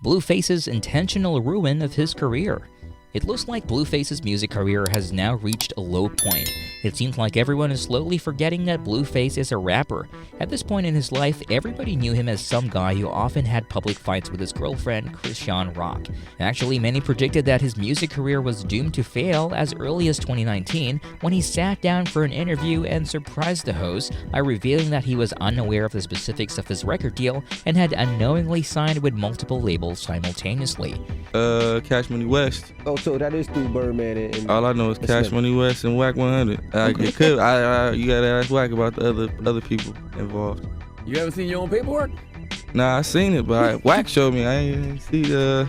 Blueface's intentional ruin of his career. It looks like Blueface's music career has now reached a low point. It seems like everyone is slowly forgetting that Blueface is a rapper. At this point in his life, everybody knew him as some guy who often had public fights with his girlfriend, Chrisean Rock. Actually, many predicted that his music career was doomed to fail as early as 2019 when he sat down for an interview and surprised the host by revealing that he was unaware of the specifics of his record deal and had unknowingly signed with multiple labels simultaneously. Cash Money West. Oh, so that is through Birdman and all I know is Cash Money West and Whack 100. You gotta ask Whack about the other people involved. You haven't seen your own paperwork? Nah, I seen it, but Whack showed me. I ain't see the,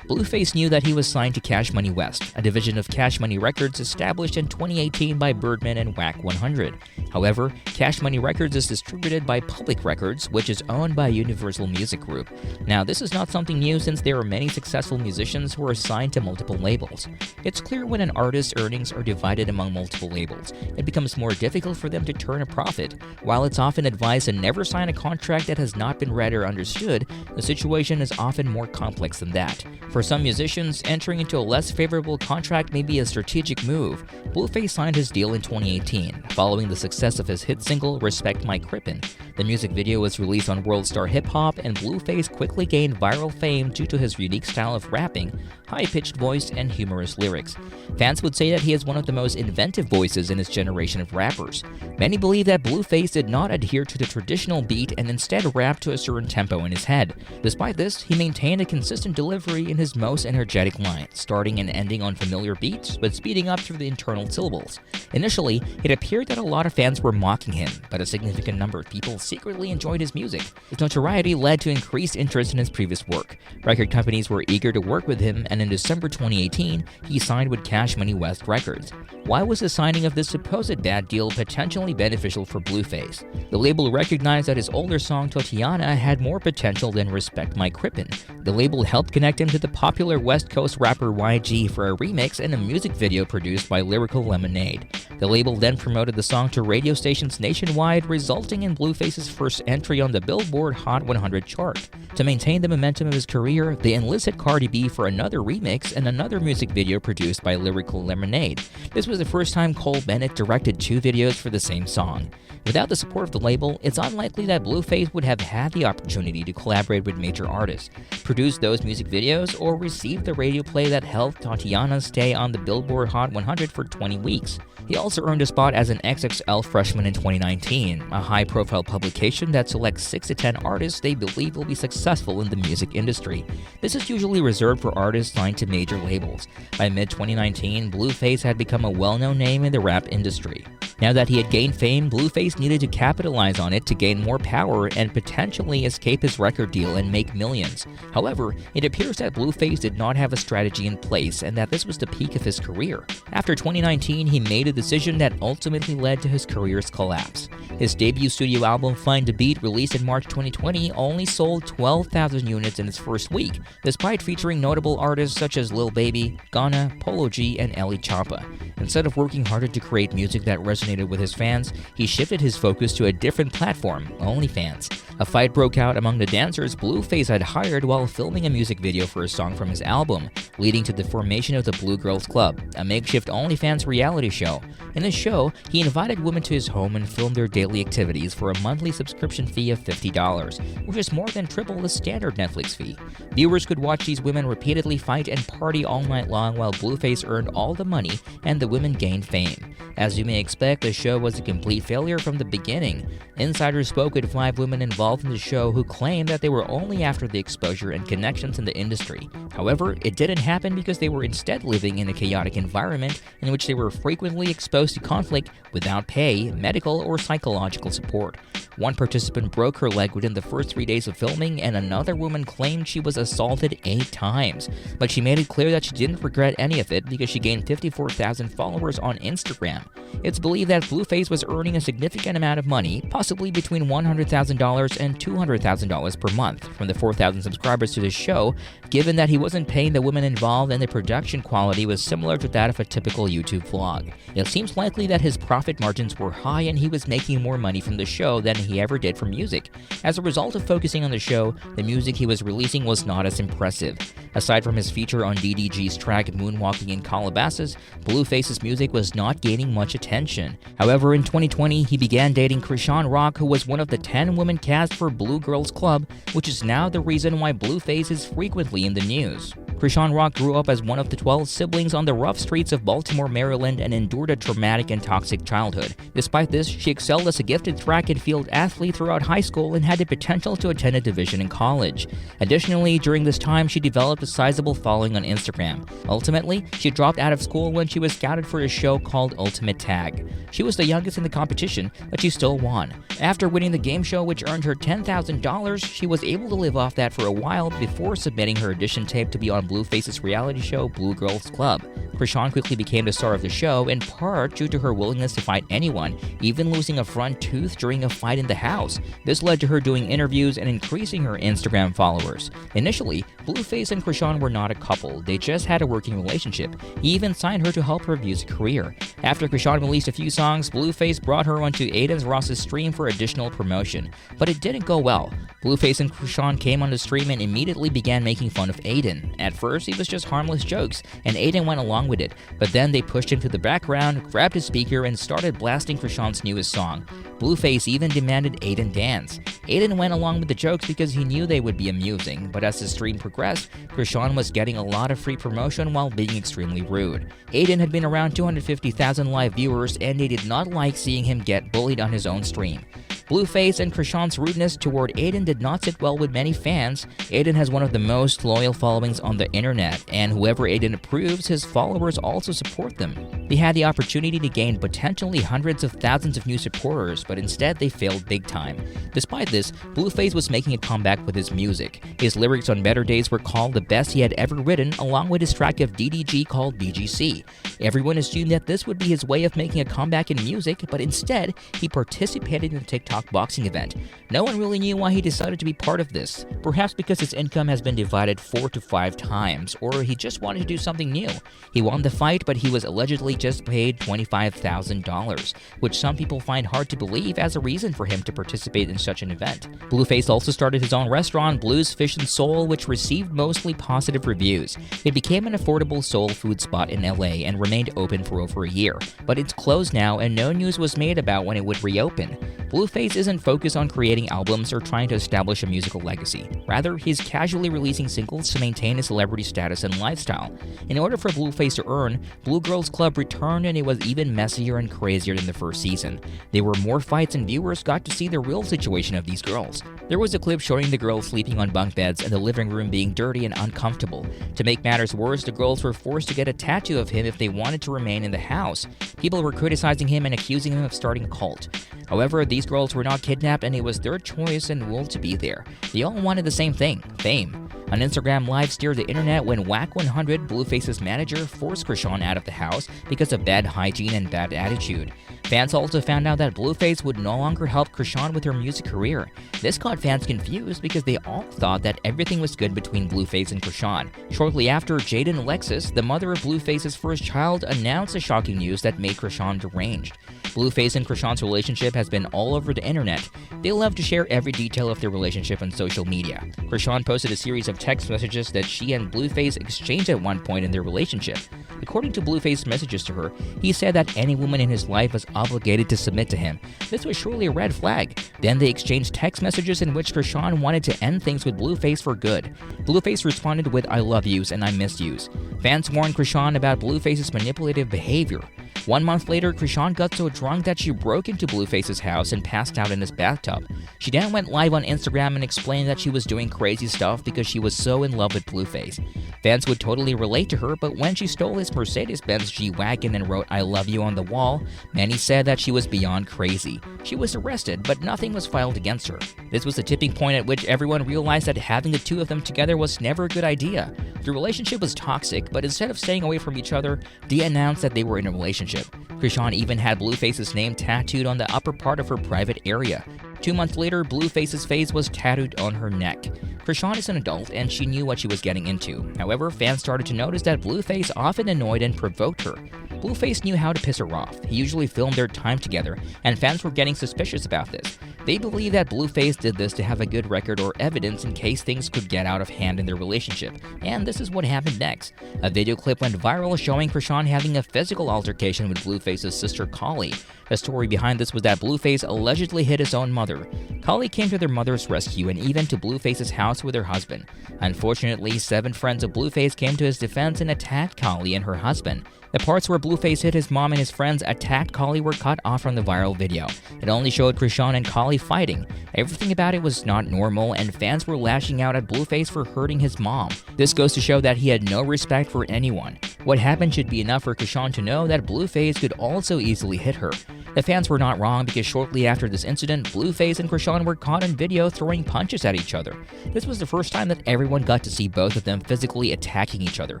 Blueface knew that he was signed to Cash Money West, a division of Cash Money Records established in 2018 by Birdman and Whack 100. However, Cash Money Records is distributed by Public Records, which is owned by Universal Music Group. Now, this is not something new since there are many successful musicians who are signed to multiple labels. It's clear when an artist's earnings are divided among multiple labels, it becomes more difficult for them to turn a profit. While it's often advised to never sign a contract that has not been read or understood, the situation is often more complex than that. For some musicians, entering into a less favorable contract may be a strategic move. Blueface signed his deal in 2018, following the success of his hit single, Respect My Crippin'. The music video was released on World Star Hip Hop, and Blueface quickly gained viral fame due to his unique style of rapping, high-pitched voice, and humorous lyrics. Fans would say that he is one of the most inventive voices in his generation of rappers. Many believe that Blueface did not adhere to the traditional beat and instead rapped to a certain tempo in his head. Despite this, he maintained a consistent delivery in his most energetic lines, starting and ending on familiar beats, but speeding up through the internal syllables. Initially, it appeared that a lot of fans were mocking him, but a significant number of people secretly enjoyed his music. His notoriety led to increased interest in his previous work. Record companies were eager to work with him, and in December 2018, he signed with Cash Money West Records. Why was the signing of this supposed bad deal potentially beneficial for Blueface? The label recognized that his older song Totiana had more potential than Respect My Crippin'. The label helped connect him to the popular West Coast rapper YG for a remix and a music video produced by Lyrical Lemonade. The label then promoted the song to radio stations nationwide, resulting in Blueface's first entry on the Billboard Hot 100 chart. To maintain the momentum of his career, they enlisted Cardi B for another remix and another music video produced by Lyrical Lemonade. This was the first time Cole Bennett directed two videos for the same song. Without the support of the label, it's unlikely that Blueface would have had the opportunity to collaborate with major artists, produce those music videos, or receive the radio play that helped Tatiana stay on the Billboard Hot 100 for 20 weeks. He also earned a spot as an XXL freshman in 2019, a high-profile publication that selects 6 to 10 artists they believe will be successful in the music industry. This is usually reserved for artists signed to major labels. By mid-2019, Blueface had become a well-known name in the rap industry. Now that he had gained fame, Blueface needed to capitalize on it to gain more power and potentially escape his record deal and make millions. However, it appears that Blueface did not have a strategy in place and that this was the peak of his career. After 2019, he made a decision that ultimately led to his career's collapse. His debut studio album, Find the Beat, released in March 2020, only sold 12,000 units in its first week, despite featuring notable artists such as Lil Baby, Ghana, Polo G, and Ellie Choppa. Instead of working harder to create music that resonated with his fans, he shifted his focus to a different platform, OnlyFans. A fight broke out among the dancers Blueface had hired while filming a music video for a song from his album, leading to the formation of the Blue Girls Club, a makeshift OnlyFans reality show. In this show, he invited women to his home and filmed their daily activities for a monthly subscription fee of $50, which is more than triple the standard Netflix fee. Viewers could watch these women repeatedly fight and party all night long while Blueface earned all the money and the women gained fame. As you may expect, the show was a complete failure from the beginning. Insiders spoke with 5 women involved in the show who claimed that they were only after the exposure and connections in the industry. However, it didn't happen because they were instead living in a chaotic environment in which they were frequently exposed to conflict without pay, medical, or psychological support. One participant broke her leg within the first 3 days of filming, and another woman claimed she was assaulted 8 times. But she made it clear that she didn't regret any of it because she gained 54,000 followers on Instagram. It's believed that Blueface was earning a significant amount of money, possibly between $100,000 and $200,000 per month, from the 4,000 subscribers to the show, given that he wasn't paying the women involved and the production quality was similar to that of a typical YouTube vlog. It seems likely that his profit margins were high and he was making more money from the show than he ever did from music. As a result of focusing on the show, the music he was releasing was not as impressive. Aside from his feature on DDG's track Moonwalking in Calabasas, Blueface's music was not gaining much attention. However, in 2020, he began dating Chrisean Rock, who was one of the 10 women cast for Blue Girls Club, which is now the reason why Blueface is frequently in the news. Chrisean Rock grew up as one of the 12 siblings on the rough streets of Baltimore, Maryland, and endured a traumatic and toxic childhood. Despite this, she excelled as a gifted track and field athlete throughout high school and had the potential to attend a division in college. Additionally, during this time, she developed a sizable following on Instagram. Ultimately, she dropped out of school when she was scouted for a show called Ultimate Tag. She was the youngest in the competition, but she still won. After winning the game show, which earned her $10,000, she was able to live off that for a while before submitting her audition tape to be on Blueface's reality show Blue Girls Club. Chrisean quickly became the star of the show, in part due to her willingness to fight anyone, even losing a front tooth during a fight in the house. This led to her doing interviews and increasing her Instagram followers. Initially, Blueface and Chrisean were not a couple, they just had a working relationship. He even signed her to help her music career. After Chrisean released a few songs, Blueface brought her onto Aidan Ross's stream for additional promotion, but it didn't go well. Blueface and Chrisean came on the stream and immediately began making fun of Aidan. At first, it was just harmless jokes, and Aidan went along with it, but then they pushed him to the background, grabbed his speaker, and started blasting Chrisean's newest song. Blueface even demanded Aidan dance. Aidan went along with the jokes because he knew they would be amusing, but as the stream progressed, Chrisean was getting a lot of free promotion while being extremely rude. Aidan had been around 250,000 live viewers, and they did not like seeing him get bullied on his own stream. Blueface and Chrisean's rudeness toward Aidan did not sit well with many fans. Aidan has one of the most loyal followings on the internet, and whoever Aidan approves, his followers also support them. They had the opportunity to gain potentially hundreds of thousands of new supporters, but instead they failed big time. Despite this, Blueface was making a comeback with his music. His lyrics on Better Days were called the best he had ever written, along with his track of DDG called BGC. Everyone assumed that this would be his way of making a comeback in music, but instead, he participated in a TikTok boxing event. No one really knew why he decided to be part of this. Perhaps because his income has been divided 4 to 5 times, or he just wanted to do something new. He won the fight, but he was allegedly just paid $25,000, which some people find hard to believe as a reason for him to participate in such an event. Blueface also started his own restaurant, Blues Fish and Soul, which received mostly positive reviews. It became an affordable soul food spot in LA and remained open for over a year, but it's closed now and no news was made about when it would reopen. Blueface isn't focused on creating albums or trying to establish a musical legacy. Rather, he's casually releasing singles to maintain his celebrity status and lifestyle. In order for Blueface to earn, Blue Girls Club returned and it was even messier and crazier than the first season. There were more fights and viewers got to see the real situation of these girls. There was a clip showing the girls sleeping on bunk beds and the living room being dirty and uncomfortable. To make matters worse, the girls were forced to get a tattoo of him if they wanted to remain in the house. People were criticizing him and accusing him of starting a cult. However, these girls were not kidnapped and it was their choice and will to be there. They all wanted the same thing, fame. An Instagram live steered the internet when Whack 100, Blueface's manager, forced Chrisean out of the house because of bad hygiene and bad attitude. Fans also found out that Blueface would no longer help Chrisean with her music career. This got fans confused because they all thought that everything was good between Blueface and Chrisean. Shortly after, Jaden Alexis, the mother of Blueface's first child, announced the shocking news that made Chrisean deranged. Blueface and Chrisean's relationship has been all over the internet. They love to share every detail of their relationship on social media. Chrisean posted a series of text messages that she and Blueface exchanged at one point in their relationship. According to Blueface's messages to her, he said that any woman in his life was obligated to submit to him. This was surely a red flag. Then they exchanged text messages in which Chrisean wanted to end things with Blueface for good. Blueface responded with "I love yous and I miss yous." Fans warned Chrisean about Blueface's manipulative behavior. 1 month later, Chrisean got so drunk that she broke into Blueface's house and passed out in his bathtub. She then went live on Instagram and explained that she was doing crazy stuff because she was so in love with Blueface. Fans would totally relate to her, but when she stole his Mercedes-Benz G-Wagon and wrote "I love you" on the wall, many said that she was beyond crazy. She was arrested, but nothing was filed against her. This was the tipping point at which everyone realized that having the two of them together was never a good idea. The relationship was toxic, but instead of staying away from each other, they announced that they were in a relationship. Chrisean even had Blueface's name tattooed on the upper part of her private area. 2 months later, Blueface's face was tattooed on her neck. Chrisean is an adult and she knew what she was getting into. However, fans started to notice that Blueface often annoyed and provoked her. Blueface knew how to piss her off. He usually filmed their time together, and fans were getting suspicious about this. They believe that Blueface did this to have a good record or evidence in case things could get out of hand in their relationship. And this is what happened next. A video clip went viral showing Chrisean having a physical altercation with Blueface's sister Kali. The story behind this was that Blueface allegedly hit his own mother. Kali came to their mother's rescue and even to Blueface's house with her husband. Unfortunately, 7 friends of Blueface came to his defense and attacked Kali and her husband. The parts where Blueface hit his mom and his friends attacked Kali were cut off from the viral video. It only showed Chrisean and Kali fighting. Everything about it was not normal, and fans were lashing out at Blueface for hurting his mom. This goes to show that he had no respect for anyone. What happened should be enough for Chrisean to know that Blueface could also easily hit her. The fans were not wrong because shortly after this incident, Blueface and Chrisean were caught on video throwing punches at each other. This was the first time that everyone got to see both of them physically attacking each other.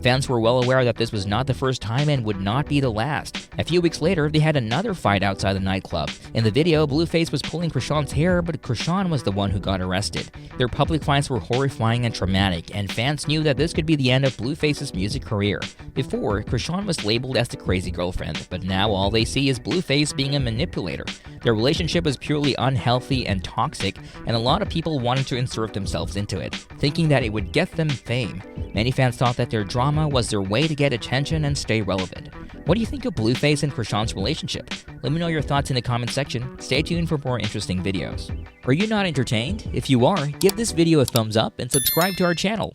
Fans were well aware that this was not the first time and would not be the last. A few weeks later, they had another fight outside the nightclub. In the video, Blueface was pulling Chrisean's hair, but Chrisean was the one who got arrested. Their public fights were horrifying and traumatic, and fans knew that this could be the end of Blueface's music career. Before, Chrisean was labeled as the crazy girlfriend, but now all they see is Blueface being a manipulator. Their relationship was purely unhealthy and toxic, and a lot of people wanted to insert themselves into it, thinking that it would get them fame. Many fans thought that their drama was their way to get attention and stay relevant. What do you think of Blueface and Chrisean's relationship? Let me know your thoughts in the comment section. Stay tuned for more interesting videos. Are you not entertained? If you are, give this video a thumbs up and subscribe to our channel.